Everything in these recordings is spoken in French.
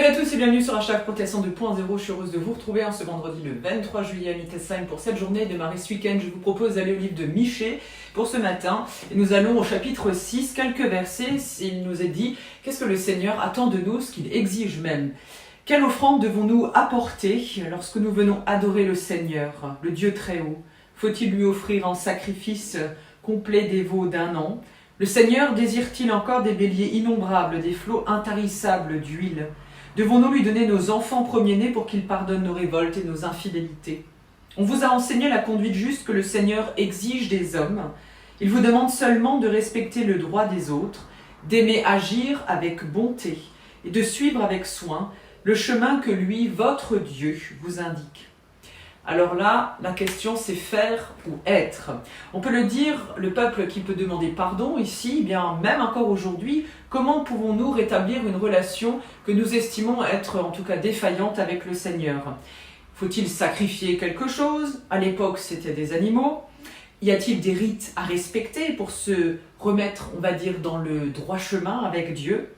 Salut à tous et bienvenue sur Hashtag Protection 2.0. Je suis heureuse de vous retrouver ce vendredi le 23 juillet à Mittelsheim pour cette journée démarrée ce week-end. Je vous propose d'aller au livre de Michée pour ce matin. Et nous allons au chapitre 6, quelques versets. Il nous est dit « Qu'est-ce que le Seigneur attend de nous, ce qu'il exige même ?» Quelle offrande devons-nous apporter lorsque nous venons adorer le Seigneur, le Dieu très haut? Faut-il lui offrir en sacrifice complet des veaux d'un an? Le Seigneur désire-t-il encore des béliers innombrables, des flots intarissables d'huile? Devons-nous lui donner nos enfants premiers-nés pour qu'il pardonne nos révoltes et nos infidélités? On vous a enseigné la conduite juste que le Seigneur exige des hommes. Il vous demande seulement de respecter le droit des autres, d'aimer agir avec bonté et de suivre avec soin le chemin que lui, votre Dieu, vous indique. Alors là, la question c'est faire ou être. On peut le dire, le peuple qui peut demander pardon ici, eh bien même encore aujourd'hui, comment pouvons-nous rétablir une relation que nous estimons être en tout cas défaillante avec le Seigneur? Faut-il sacrifier quelque chose? À l'époque c'était des animaux. Y a-t-il des rites à respecter pour se remettre, on va dire, dans le droit chemin avec Dieu?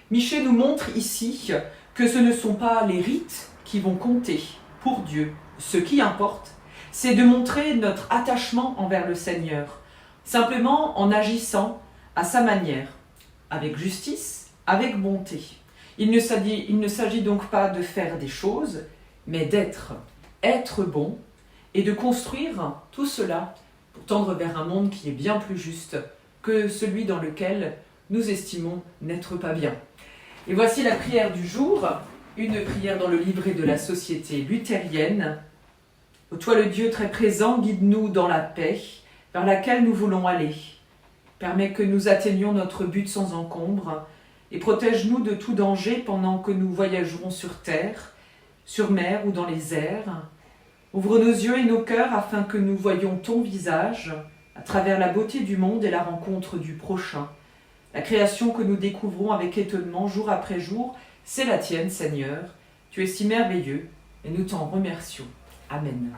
Michée nous montre ici que ce ne sont pas les rites qui vont compter pour Dieu. Ce qui importe, c'est de montrer notre attachement envers le Seigneur, simplement en agissant à sa manière, avec justice, avec bonté. Il ne s'agit donc pas de faire des choses, mais d'être, être bon, et de construire tout cela pour tendre vers un monde qui est bien plus juste que celui dans lequel nous estimons n'être pas bien. Et voici la prière du jour, une prière dans le livret de la Société luthérienne. Ô toi le Dieu très présent, guide-nous dans la paix vers laquelle nous voulons aller. Permets que nous atteignions notre but sans encombre et protège-nous de tout danger pendant que nous voyagerons sur terre, sur mer ou dans les airs. Ouvre nos yeux et nos cœurs afin que nous voyions ton visage à travers la beauté du monde et la rencontre du prochain. La création que nous découvrons avec étonnement jour après jour, c'est la tienne, Seigneur. Tu es si merveilleux et nous t'en remercions. Amen.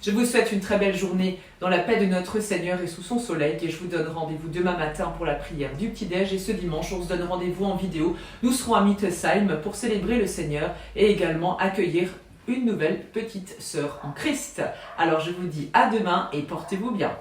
Je vous souhaite une très belle journée dans la paix de notre Seigneur et sous son soleil et je vous donne rendez-vous demain matin pour la prière du petit-déj et ce dimanche on se donne rendez-vous en vidéo. Nous serons à Mittelsheim pour célébrer le Seigneur et également accueillir une nouvelle petite sœur en Christ. Alors je vous dis à demain et portez-vous bien.